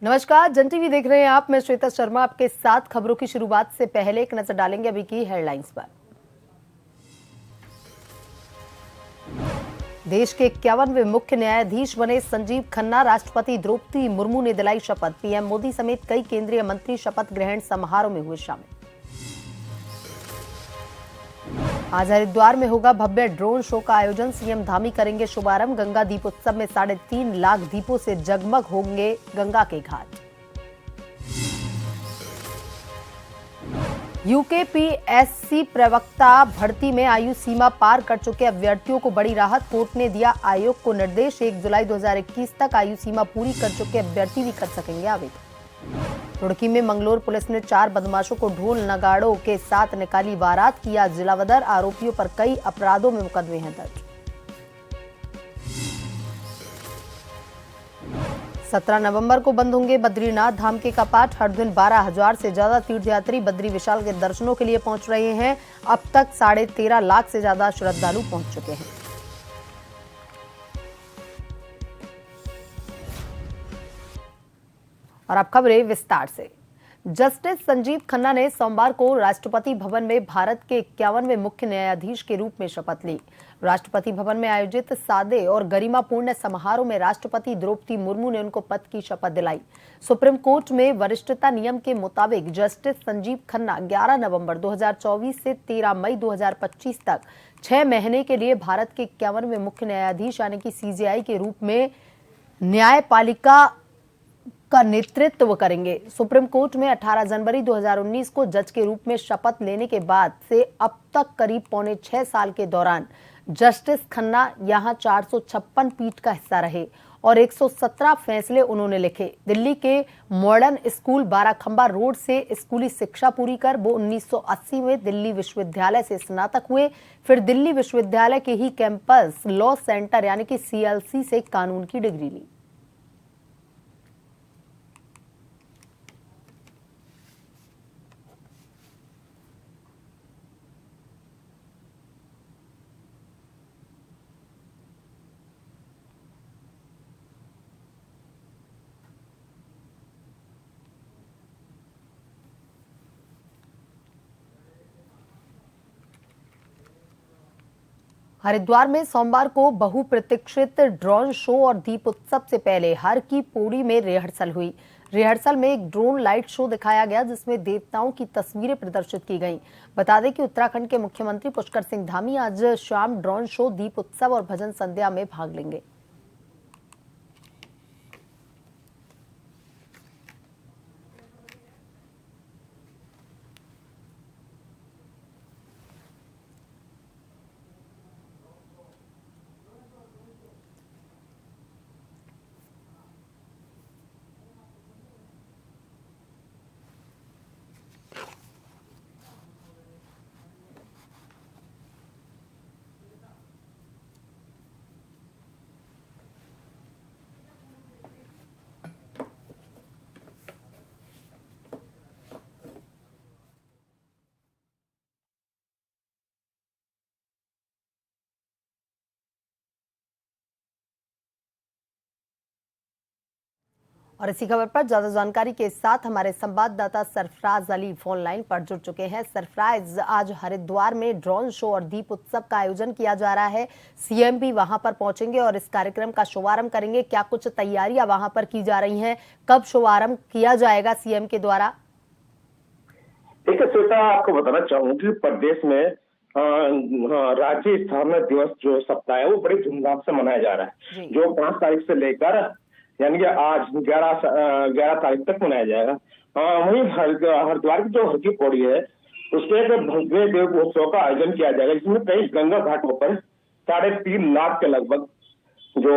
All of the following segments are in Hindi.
नमस्कार, जन टीवी देख रहे हैं आप। मैं श्वेता शर्मा आपके साथ। खबरों की शुरुआत से पहले एक नजर डालेंगे अभी की हेडलाइंस पर। देश के 51वें मुख्य न्यायाधीश बने संजीव खन्ना, राष्ट्रपति द्रौपदी मुर्मू ने दिलाई शपथ। पीएम मोदी समेत कई केंद्रीय मंत्री शपथ ग्रहण समारोह में हुए शामिल। आज हरिद्वार में होगा भव्य ड्रोन शो का आयोजन, सीएम धामी करेंगे शुभारंभ। गंगा दीप उत्सव में 3.5 लाख दीपों से जगमग होंगे गंगा के घाट। यूकेपीएससी प्रवक्ता भर्ती में आयु सीमा पार कर चुके अभ्यर्थियों को बड़ी राहत। कोर्ट ने दिया आयोग को निर्देश, 1 जुलाई 2021 तक आयु सीमा पूरी कर चुके अभ्यर्थी भी कर सकेंगे आवेदन। रुड़की में मंगलोर पुलिस ने 4 बदमाशों को ढोल नगाड़ों के साथ निकाली बारात, किया जिलावदर। आरोपियों पर कई अपराधों में मुकदमे हैं दर्ज। 17 नवंबर को बंद होंगे बद्रीनाथ धाम के कपाट। हर दिन 12,000 से ज्यादा तीर्थयात्री बद्री विशाल के दर्शनों के लिए पहुंच रहे हैं। अब तक 13.5 लाख से ज्यादा श्रद्धालु पहुंच चुके हैं। और अब खबरें विस्तार से। जस्टिस संजीव खन्ना ने सोमवार को राष्ट्रपति भवन में भारत के 51वें मुख्य न्यायाधीश के रूप में शपथ ली। राष्ट्रपति भवन में आयोजित सादे और गरिमापूर्ण समारोह में राष्ट्रपति द्रौपदी मुर्मू ने उनको पद की शपथ दिलाई। सुप्रीम कोर्ट में वरिष्ठता नियम के मुताबिक जस्टिस संजीव खन्ना 11 नवंबर 2024 से 13 मई 2025 तक 6 महीने के लिए भारत के 51वें मुख्य न्यायाधीश यानी कि सीजेआई के रूप में न्यायपालिका का नेतृत्व करेंगे। सुप्रीम कोर्ट में 18 जनवरी 2019 को जज के रूप में शपथ लेने के बाद से अब तक करीब 6.25 साल के दौरान जस्टिस खन्ना यहां 456 पीठ का हिस्सा रहे और 117 फैसले उन्होंने लिखे। दिल्ली के मॉडर्न स्कूल बाराखंबा रोड से स्कूली शिक्षा पूरी कर वो 1980 में दिल्ली विश्वविद्यालय से स्नातक हुए। फिर दिल्ली विश्वविद्यालय के ही कैंपस लॉ सेंटर यानी कि सीएलसी से कानून की डिग्री ली। हरिद्वार में सोमवार को बहुप्रतीक्षित ड्रोन शो और दीप उत्सव से पहले हर की पौड़ी में रिहर्सल हुई। रिहर्सल में एक ड्रोन लाइट शो दिखाया गया जिसमें देवताओं की तस्वीरें प्रदर्शित की गईं। बता दें कि उत्तराखंड के मुख्यमंत्री पुष्कर सिंह धामी आज शाम ड्रोन शो, दीप उत्सव और भजन संध्या में भाग लेंगे। और इसी खबर पर ज्यादा जानकारी के साथ हमारे संवाददाता सरफराज अली फोन लाइन पर जुड़ चुके हैं। सरफराज, आज हरिद्वार में ड्रोन शो और दीप उत्सव का आयोजन किया जा रहा है। सीएम भी वहां पर पहुंचेंगे और इस कार्यक्रम का शुभारंभ करेंगे। क्या कुछ तैयारियां वहां पर की जा रही हैं? कब शुभारंभ किया जाएगा सीएम के द्वारा? देखिए श्वेता, आपको बताना चाहूंगी प्रदेश में राज्य स्थापना दिवस जो सप्ताह है वो बड़ी धूमधाम से मनाया जा रहा है, जो 5 तारीख से लेकर यानी कि आज 11 तारीख तक मनाया जाएगा। वहीं हरिद्वार की जो हर की पौड़ी है उसके एक भव्य देव उत्सव का आयोजन किया जाएगा, जिसमें कई गंगा घाटों पर 3.5 लाख के लगभग जो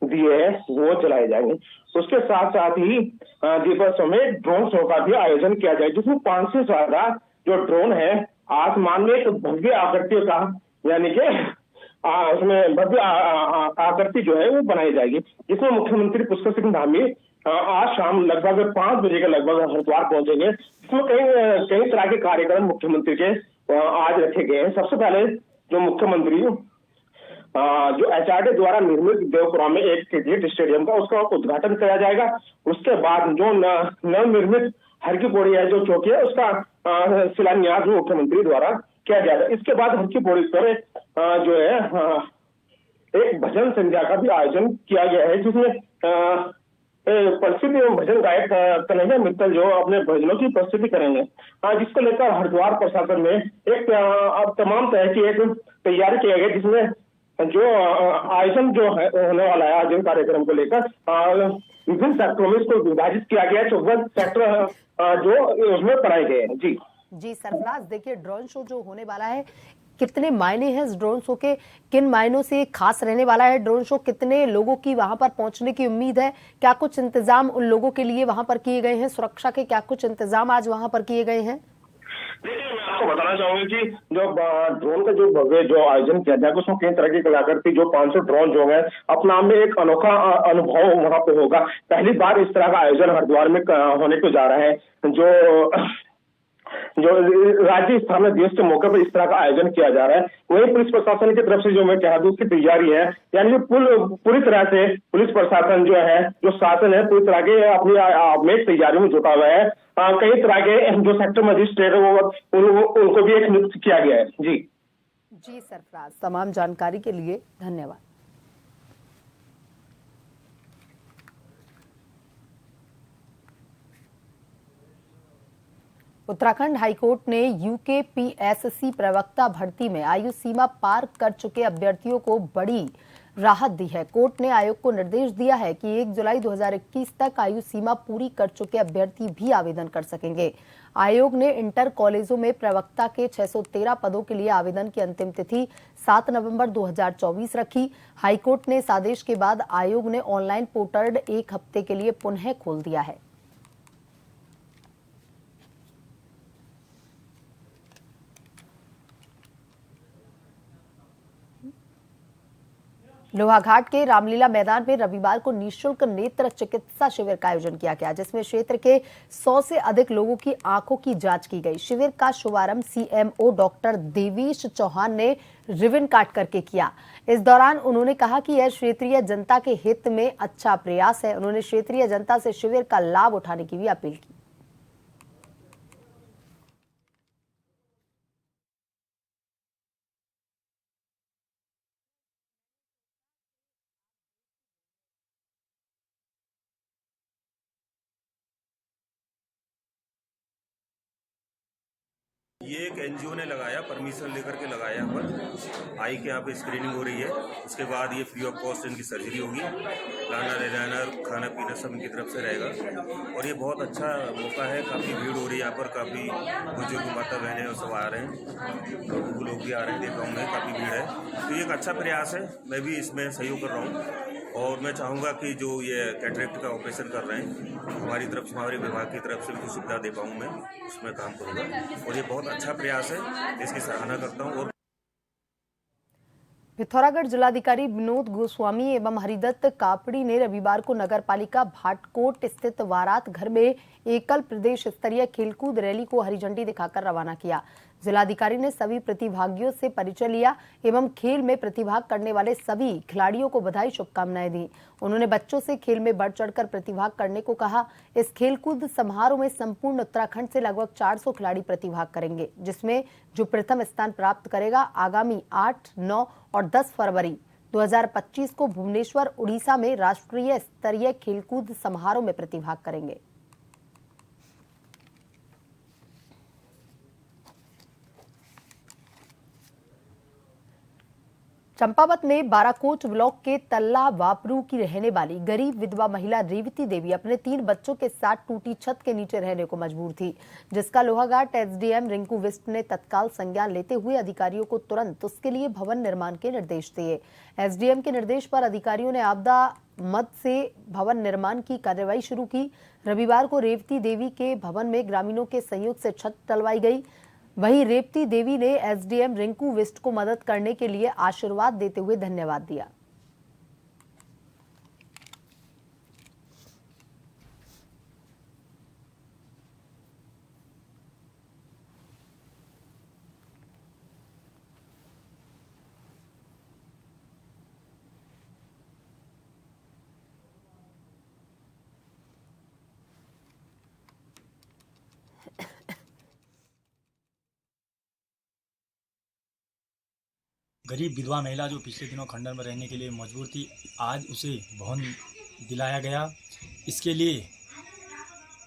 दिए है वो चलाए जाएंगे। उसके साथ साथ ही दीपोत्सव में ड्रोन शो का भी आयोजन किया जाएगा, जिसमें 500 से ज्यादा जो ड्रोन है आसमान में एक भव्य आकृति का, यानी कि उसमें भव्य आकृति जो है वो बनाई जाएगी, जिसमें मुख्यमंत्री पुष्कर सिंह धामी आज शाम लगभग 5 बजे के लगभग हरिद्वार पहुंचेंगे। इसमें कई तरह के कार्यक्रम मुख्यमंत्री के आज रखे गए हैं। सबसे पहले जो मुख्यमंत्री जो एचआरडी द्वारा निर्मित देवपुरा में एक क्रिकेट स्टेडियम का उसका उद्घाटन किया जाएगा। उसके बाद जो नवनिर्मित हर की पौड़ी है जो चौकी है उसका शिलान्यास मुख्यमंत्री द्वारा किया जाएगा। इसके बाद हर की पौड़ी पर जो है एक भजन संध्या का भी आयोजन किया गया है, जिसमें प्रसिद्ध भजन गायक कन्हैया मित्तल जो अपने भजनों की प्रस्तुति करेंगे, जिसको लेकर हरिद्वार प्रशासन में एक तमाम तरह की एक तैयारी किया गया, जिसमें जो आयोजन जो है होने वाला है आयोजन कार्यक्रम को लेकर विभिन्न सेक्टरों में इसको विभाजित किया गया है। 14 सेक्टर जो उसमें बनाए गए हैं। जी सरफराज, देखिए ड्रोन शो जो होने वाला है, कितने मायने हैं इस ड्रोन शो के, किन मायनों से खास रहने वाला है ड्रोन शो, कितने लोगों की वहां पर पहुंचने की उम्मीद है, क्या कुछ इंतजाम उन लोगों के लिए वहां पर किए गए हैं, सुरक्षा के क्या कुछ इंतजाम आज वहां पर किए गए हैं? देखिए, मैं आपको बताना चाहूंगी कि जो ड्रोन का जो भव्य जो आयोजन किया जाएगा उसमें कई तरह की कलाकृति जो 500 ड्रोन जो है अपना में एक अनोखा अनुभव वहां पे होगा। पहली बार इस तरह का आयोजन हरिद्वार में होने को जा रहा है। जो राज्य स्थापना दिवस के मौके पर इस तरह का आयोजन किया जा रहा है। वहीं पुलिस प्रशासन की तरफ से जो मैं कह दूं उसकी तैयारी है, यानी पूरी तरह से पुलिस प्रशासन जो है, जो शासन है, पूरी तरह के अपनी तैयारी में जुटा हुआ है। कई तरह के जो सेक्टर मजिस्ट्रेट है उनको भी एक नियुक्त किया गया है। जी सरफराज, तमाम जानकारी के लिए धन्यवाद। उत्तराखंड हाईकोर्ट ने यूकेपीएससी प्रवक्ता भर्ती में आयु सीमा पार कर चुके अभ्यर्थियों को बड़ी राहत दी है। कोर्ट ने आयोग को निर्देश दिया है कि 1 जुलाई 2021 तक आयु सीमा पूरी कर चुके अभ्यर्थी भी आवेदन कर सकेंगे। आयोग ने इंटर कॉलेजों में प्रवक्ता के 613 पदों के लिए आवेदन की अंतिम तिथि 7 नवंबर 2024 रखी। हाईकोर्ट ने इस आदेश के बाद आयोग ने ऑनलाइन पोर्टल 1 हफ्ते के लिए पुनः खोल दिया है। लोहाघाट के रामलीला मैदान में रविवार को निःशुल्क नेत्र चिकित्सा शिविर का आयोजन किया गया, जिसमें क्षेत्र के 100 से अधिक लोगों की आंखों की जांच की गई। शिविर का शुभारंभ सीएमओ डॉक्टर देवेश चौहान ने रिबन काट करके किया। इस दौरान उन्होंने कहा कि यह क्षेत्रीय जनता के हित में अच्छा प्रयास है। उन्होंने क्षेत्रीय जनता से शिविर का लाभ उठाने की भी अपील की। ये एक एनजीओ ने लगाया, परमिशन लेकर के लगाया। यहाँ पर आई के यहाँ पे स्क्रीनिंग हो रही है। उसके बाद ये फ्री ऑफ कॉस्ट इनकी सर्जरी होगी। लाना रहना खाना पीना सब इनकी तरफ से रहेगा और ये बहुत अच्छा मौका है। काफ़ी भीड़ हो रही है यहाँ पर, काफ़ी बुजुर्ग माता बहनें और सब आ रहे हैं, वो लोग भी आ रहे हैं, देखा हूँ मैं, काफ़ी भीड़ है। तो ये एक अच्छा प्रयास है, मैं भी इसमें सहयोग कर रहा हूँ और मैं चाहूँगा कि जो ये कैटरेक्ट का ऑपरेशन कर रहे हैं हमारी तरफ से, हमारे विभाग की तरफ से भी जो सुविधा दे पाऊँ मैं उसमें काम करूँगा और ये बहुत अच्छा प्रयास है, इसकी सराहना करता हूँ। और पिथौरागढ़ जिलाधिकारी विनोद गोस्वामी एवं हरिदत्त कापड़ी ने रविवार को नगरपालिका भाटकोट स्थित वारात घर में एकल प्रदेश स्तरीय खेलकूद रैली को हरी झंडी दिखाकर रवाना किया। जिलाधिकारी ने सभी प्रतिभागियों से परिचय लिया एवं खेल में प्रतिभाग करने वाले सभी खिलाड़ियों को बधाई शुभकामनाएं दी। उन्होंने बच्चों से खेल में बढ़ चढ़कर प्रतिभाग करने को कहा। इस खेलकूद समारोह में संपूर्ण उत्तराखंड से लगभग 400 खिलाड़ी प्रतिभाग करेंगे, जिसमें जो प्रथम स्थान प्राप्त करेगा आगामी 8, 9 और 10 फरवरी 2025 को भुवनेश्वर, उड़ीसा में राष्ट्रीय स्तरीय खेलकूद समारोह में प्रतिभाग करेंगे। चंपावत में बाराकोट ब्लॉक के तल्ला वापरू की रहने वाली गरीब विधवा महिला रेवती देवी अपने 3 बच्चों के साथ टूटी छत के नीचे रहने को मजबूर थी, जिसका लोहाघाट एसडीएम रिंकू बिष्ट ने तत्काल संज्ञान लेते हुए अधिकारियों को तुरंत उसके लिए भवन निर्माण के निर्देश दिए। एसडीएम के निर्देश पर अधिकारियों ने आपदा मद से भवन निर्माण की कार्रवाई शुरू की। रविवार को रेवती देवी के भवन में ग्रामीणों के सहयोग से छत डलवाई गई। वहीं रेवती देवी ने एसडीएम रिंकू विस्ट को मदद करने के लिए आशीर्वाद देते हुए धन्यवाद दिया। गरीब विधवा महिला जो पिछले दिनों खंडर में रहने के लिए मजबूर थी, आज उसे भवन दिलाया गया। इसके लिए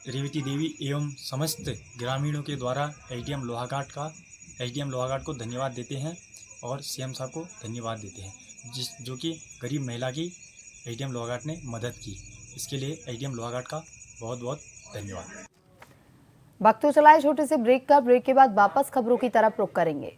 रेवती देवी एवं समस्त ग्रामीणों के द्वारा एसडीएम लोहाघाट को धन्यवाद देते हैं और सीएम साहब को धन्यवाद देते हैं, जो कि गरीब महिला की एसडीएम लोहाघाट ने मदद की। इसके लिए एसडीएम लोहाघाट का बहुत बहुत धन्यवाद। वक्त तो चलाए छोटे से ब्रेक का। ब्रेक के बाद वापस खबरों की तरफ रुख करेंगे।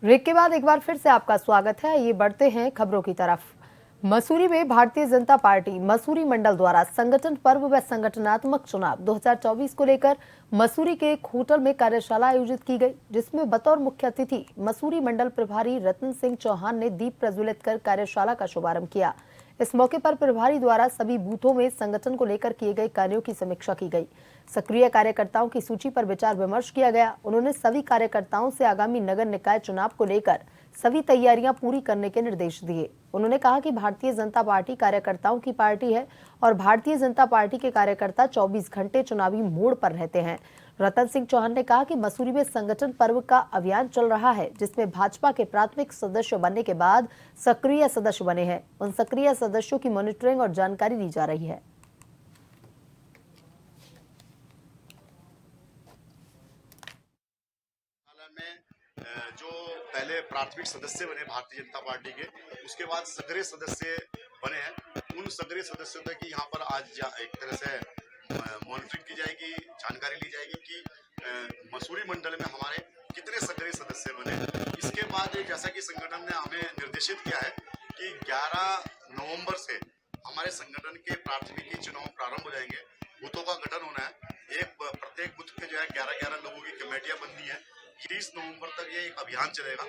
ब्रेक के बाद एक बार फिर से आपका स्वागत है। ये बढ़ते हैं खबरों की तरफ। मसूरी में भारतीय जनता पार्टी मसूरी मंडल द्वारा संगठन पर्व व संगठनात्मक चुनाव 2024 को लेकर मसूरी के एक होटल में कार्यशाला आयोजित की गई, जिसमें बतौर मुख्य अतिथि मसूरी मंडल प्रभारी रतन सिंह चौहान ने दीप प्रज्वलित कर कार्यशाला का शुभारंभ किया। इस मौके पर प्रभारी द्वारा सभी बूथों में संगठन को लेकर किए गए कार्यों की समीक्षा की गई। सक्रिय कार्यकर्ताओं की सूची पर विचार विमर्श किया गया। उन्होंने सभी कार्यकर्ताओं से आगामी नगर निकाय चुनाव को लेकर सभी तैयारियां पूरी करने के निर्देश दिए। उन्होंने कहा कि भारतीय जनता पार्टी कार्यकर्ताओं की पार्टी है और भारतीय जनता पार्टी के कार्यकर्ता 24 घंटे चुनावी मोड़ पर रहते हैं। रतन सिंह चौहान ने कहा कि मसूरी में संगठन पर्व का अभियान चल रहा है, जिसमें भाजपा के प्राथमिक सदस्य बनने के बाद सक्रिय सदस्य बने हैं। उन सक्रिय सदस्यों की मॉनिटरिंग और जानकारी दी जा रही है। जो पहले प्राथमिक सदस्य बने भारतीय जनता पार्टी के, उसके बाद सक्रिय सदस्य बने हैं, उन सक्रिय सदस्यों तक की यहाँ पर आज एक तरह से मॉनिटरिंग की जाएगी, जानकारी ली जाएगी कि मसूरी मंडल में हमारे कितने सक्रिय सदस्य बने। इसके बाद जैसा कि संगठन ने हमें निर्देशित किया है कि 11 नवंबर से हमारे संगठन के प्राथमिकी चुनाव प्रारंभ हो जाएंगे। बूथों का गठन होना है। प्रत्येक बूथ के जो है 11-11 लोगों की कमेटियां बननी है। 30 नवंबर तक ये एक अभियान चलेगा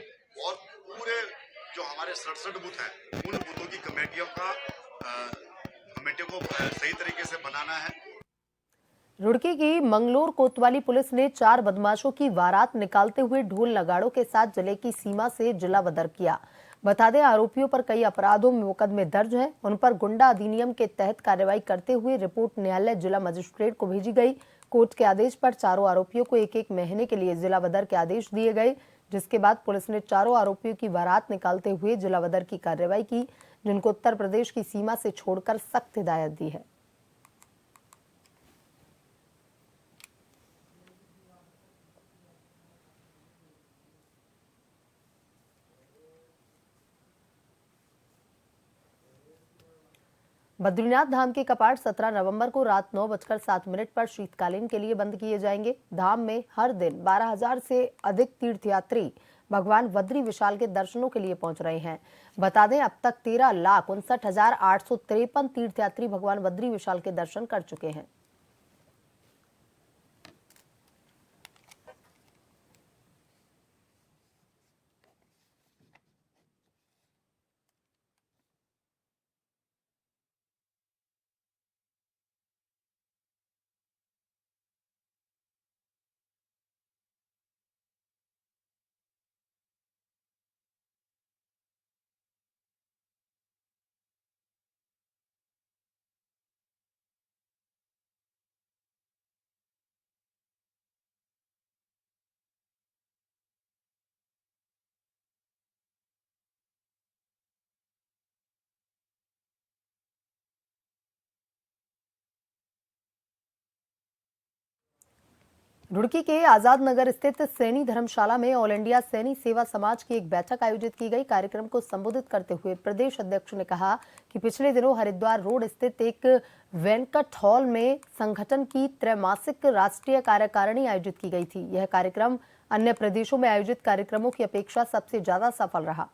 और पूरे जो हमारे 67 बूथ हैं, उन बूथों की कमेटियों को सही तरीके से बनाना है। रुड़की की मंगलोर कोतवाली पुलिस ने 4 बदमाशों की वारात निकालते हुए ढोल नगाड़ों के साथ जिले की सीमा से जिलावदर किया। बता दें, आरोपियों पर कई अपराधों में मुकदमे दर्ज हैं। उन पर गुंडा अधिनियम के तहत कार्रवाई करते हुए रिपोर्ट न्यायालय जिला मजिस्ट्रेट को भेजी गई। कोर्ट के आदेश पर चारों आरोपियों को 1-1 महीने के लिए जिलावदर के आदेश दिए गए, जिसके बाद पुलिस ने चारों आरोपियों की बारात निकालते हुए जिलावदर की कार्रवाई की, जिनको उत्तर प्रदेश की सीमा से छोड़कर सख्त हिदायत दी है। बद्रीनाथ धाम के कपाट 17 नवंबर को रात 9:07 पर शीतकालीन के लिए बंद किए जाएंगे। धाम में हर दिन 12,000 से अधिक तीर्थयात्री भगवान बद्री विशाल के दर्शनों के लिए पहुंच रहे हैं। बता दें, अब तक 13,59,853 तीर्थयात्री भगवान बद्री विशाल के दर्शन कर चुके हैं। रुड़की के आजाद नगर स्थित सैनी धर्मशाला में ऑल इंडिया सैनी सेवा समाज की एक बैठक आयोजित की गई। कार्यक्रम को संबोधित करते हुए प्रदेश अध्यक्ष ने कहा कि पिछले दिनों हरिद्वार रोड स्थित एक वेंकट हॉल में संगठन की त्रैमासिक राष्ट्रीय कार्यकारिणी आयोजित की गई थी। यह कार्यक्रम अन्य प्रदेशों में आयोजित कार्यक्रमों की अपेक्षा सबसे ज्यादा सफल रहा।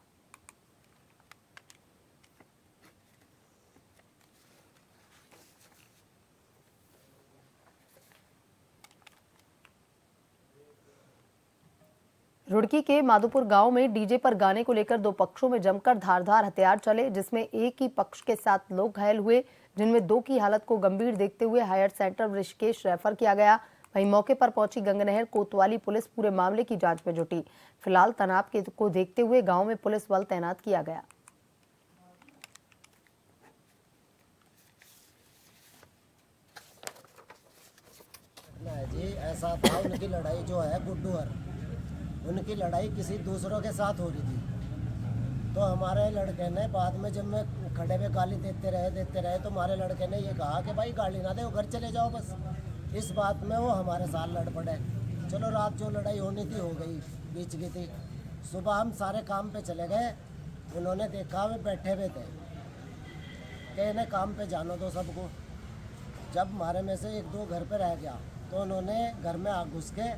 रुड़की के माधोपुर गांव में डीजे पर गाने को लेकर दो पक्षों में जमकर धारदार हथियार चले, जिसमें एक ही पक्ष के 7 लोग घायल हुए, जिनमें 2 की हालत को गंभीर देखते हुए हायर सेंटर ऋषिकेश रेफर किया गया। वहीं मौके पर पहुंची गंगनहर कोतवाली पुलिस पूरे मामले की जांच में जुटी। फिलहाल तनाव को देखते हुए गाँव में पुलिस बल तैनात किया गया। जी ऐसा था, उनकी लड़ाई जो है गुड्डूहर, उनकी लड़ाई किसी दूसरों के साथ हो रही थी। तो हमारे लड़के ने बाद में जब मैं खड़े में गाली देते रहे तो हमारे लड़के ने ये कहा कि भाई गाली ना दे, घर चले जाओ बस। इस बात में वो हमारे साथ लड़ पड़े। चलो रात जो लड़ाई होनी थी हो गई, बीच गई थी। सुबह हम सारे काम पे चले गए, उन्होंने देखा वे बैठे हुए थे कि इन्हें काम पे जानो दो सबको। जब हमारे में से 1-2 घर पे रह गया तो उन्होंने घर में आग घुस के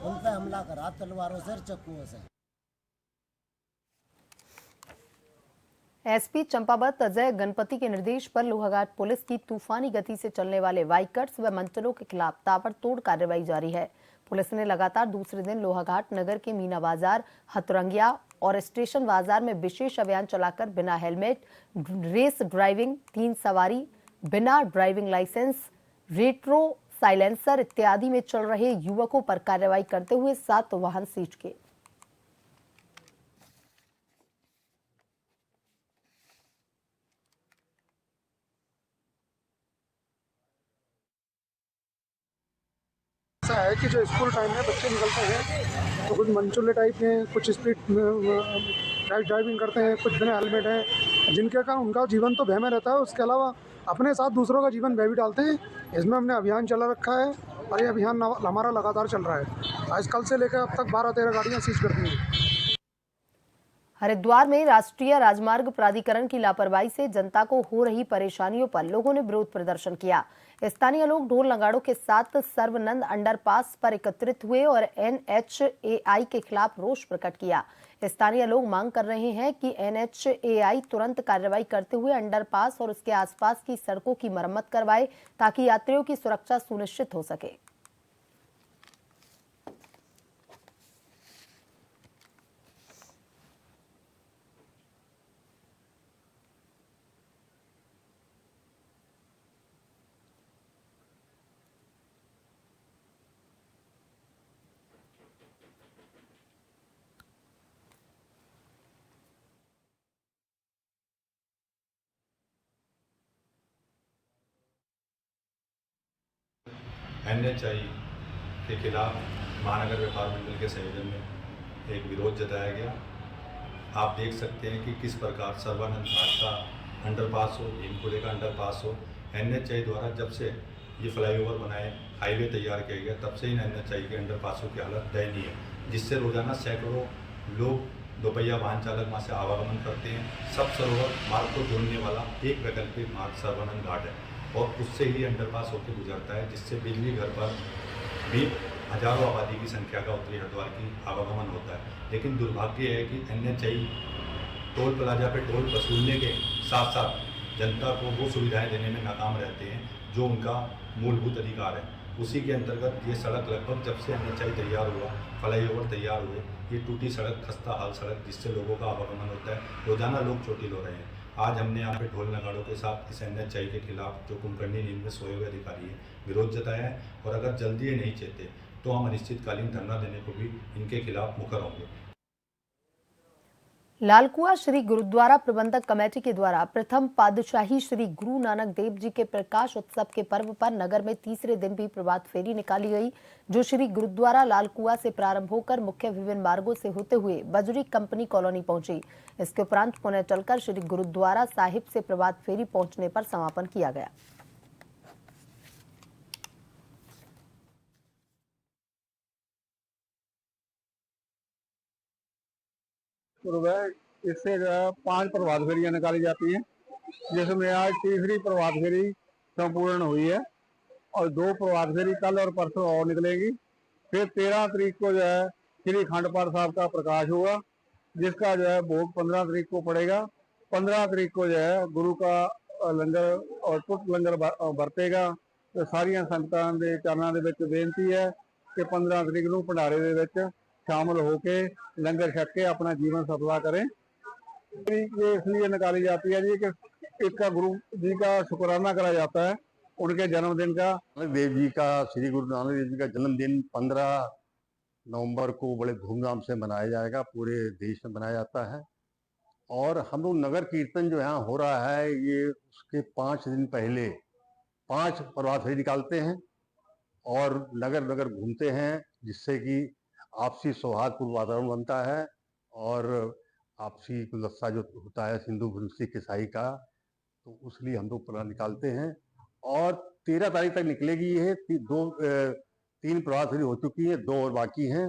उन पे हमला करा तलवारों से, चक्कुओं से। एसपी चंपावत अजय गणपति के निर्देश पर लोहाघाट पुलिस की तूफानी गति से चलने वाले बाइकर्स व मंचलों के खिलाफ ताबड़तोड़ कार्रवाई जारी है। पुलिस ने लगातार दूसरे दिन लोहाघाट नगर के मीना बाजार, हथरंगिया और स्टेशन बाजार में विशेष अभियान चलाकर बिना हेलमेट, रेस ड्राइविंग, 3 सवारी, बिना ड्राइविंग लाइसेंस, रेट्रो साइलेंसर इत्यादि में चल रहे युवकों पर कार्रवाई करते हुए 7 वाहन सीज किए। ऐसा है कि जो स्कूल टाइम में बच्चे निकलते हैं तो कुछ मंचूले टाइप हैं, कुछ स्पीड ड्राइविंग करते हैं, कुछ बिना हेलमेट है, जिनके कारण उनका जीवन तो भय में रहता है, उसके अलावा अपने साथ दूसरों का जीवन भय भी डालते हैं। इसमें हमने अभियान चला रखा है और ये अभियान हमारा लगातार चल रहा है। आज कल से लेकर अब तक 12-13 गाड़ियाँ सीज कर दी हैं। हरिद्वार में राष्ट्रीय राजमार्ग प्राधिकरण की लापरवाही से जनता को हो रही परेशानियों पर लोगों ने विरोध प्रदर्शन किया। स्थानीय लोग ढोल नगाड़ों के साथ सर्वनंद अंडरपास पर एकत्रित हुए और NHAI के खिलाफ रोष प्रकट किया। स्थानीय लोग मांग कर रहे हैं कि NHAI तुरंत कार्रवाई करते हुए अंडरपास और उसके आसपास की सड़कों की मरम्मत करवाए ताकि यात्रियों की सुरक्षा सुनिश्चित हो सके। NHAI के खिलाफ महानगर व्यापार मंडल के संयोजन में एक विरोध जताया गया। आप देख सकते हैं कि किस प्रकार सर्वानंद घाट का अंडरपास हो, भीमपुरे का अंडरपास हो। NHAI द्वारा जब से ये फ्लाईओवर बनाए, हाईवे तैयार किया गया, तब से इन NHAI के अंडरपासों की हालत दयनीय है, जिससे रोजाना सैकड़ों लोग दोपहिया वाहन चालक वहाँ से आवागमन करते हैं। सब सरोवर मार्ग को जोड़ने वाला एक वैकल्पिक मार्ग सर्वानंद घाट है और उससे ही अंडरपास होकर गुजरता है, जिससे बिजली घर पर भी हजारों आबादी की संख्या का उत्तरी हरिद्वार की आवागमन होता है। लेकिन दुर्भाग्य है कि NHAI टोल प्लाजा पे टोल वसूलने के साथ साथ जनता को वो सुविधाएं देने में नाकाम रहते हैं जो उनका मूलभूत अधिकार है। उसी के अंतर्गत ये सड़क लगभग जब से NHAI तैयार हुआ, फ्लाईओवर तैयार हुए, ये टूटी सड़क, खस्ता हाल सड़क, जिससे लोगों का आवागमन होता है। रोजाना लोग चोटिल हो रहे हैं। आज हमने यहाँ पे ढोल नगाड़ों के साथ इस NHAI के खिलाफ, जो कुंभकर्णी नींद में सोए हुए अधिकारी है, विरोध जताया है और अगर जल्दी ये नहीं चेते तो हम अनिश्चितकालीन धरना देने को भी इनके खिलाफ मुखर होंगे। लालकुआ श्री गुरुद्वारा प्रबंधक कमेटी के द्वारा प्रथम पातशाही श्री गुरु नानक देव जी के प्रकाश उत्सव के पर्व पर नगर में तीसरे दिन भी प्रभात फेरी निकाली गई, जो श्री गुरुद्वारा लालकुआ से प्रारंभ होकर मुख्य विभिन्न मार्गों से होते हुए बजरी कंपनी कॉलोनी पहुंची। इसके उपरांत पुनः चलकर श्री गुरुद्वारा साहिब से प्रभात फेरी पहुंचने पर समापन किया गया। पूर्व है, इससे जो है 5 प्रभात फेरियां निकाली जाती हैं, जिसमें आज तीसरी प्रभात फेरी संपूर्ण हुई है और 2 प्रभात फेरी कल और परसों और निकलेगी। फिर 13 तारीख को जो है श्री अखंड पाठ साहब का प्रकाश होगा, जिसका जो है भोग 15 तारीख को पड़ेगा। 15 तारीख को जो है गुरु का लंगर और टुट लंगर ਵਰਤੇਗਾ। ਤੇ ਸਾਰੀਆਂ ਸੰਗਤਾਂ ਦੇ ਚਰਨਾਂ ਦੇ ਵਿੱਚ ਬੇਨਤੀ ਹੈ ਕਿ 15 ਤਰੀਕ ਨੂੰ ਭੰਡਾਰੇ ਦੇ ਵਿੱਚ शामिल होके लंगर छक के अपना जीवन सफला करें। ये इसलिए निकाली जाती है जी कि एक का गुरु जी का शुक्राना करा जाता है उनके जन्मदिन का। देव जी का, श्री गुरु नानक देव जी का जन्मदिन 15 नवंबर को बड़े धूमधाम से मनाया जाएगा, पूरे देश में मनाया जाता है। और हम लोग नगर कीर्तन जो यहाँ हो रहा है, ये उसके 5 दिन पहले 5 प्रभात फेरी निकालते हैं और नगर नगर घूमते हैं, जिससे कि आपसी सौहार्दपूर्ण वातावरण बनता है और आपसी गुलदस्ता जो होता है हिंदू सिख ईसाई का, तो उसलिए हम लोग प्रभात निकालते हैं। और 13 तारीख तक निकलेगी ये। 3 प्रभात फेरी हो चुकी है, 2 और बाकी हैं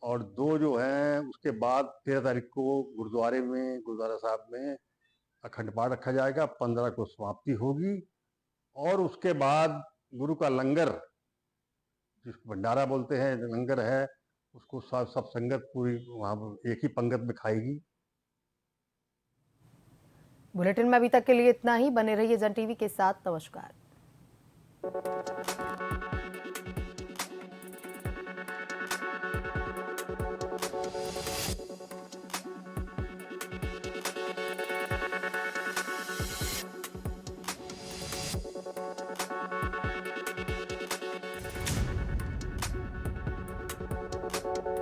और 2 जो हैं उसके बाद 13 तारीख को गुरुद्वारा साहब में अखंड पाठ रखा जाएगा। 15 को समाप्ति होगी और उसके बाद गुरु का लंगर, जिसको भंडारा बोलते हैं, लंगर है, उसको सब संगत पूरी वहाँ एक ही पंगत में खाएगी। बुलेटिन में अभी तक के लिए इतना ही। बने रहिए जन टीवी के साथ। नमस्कार।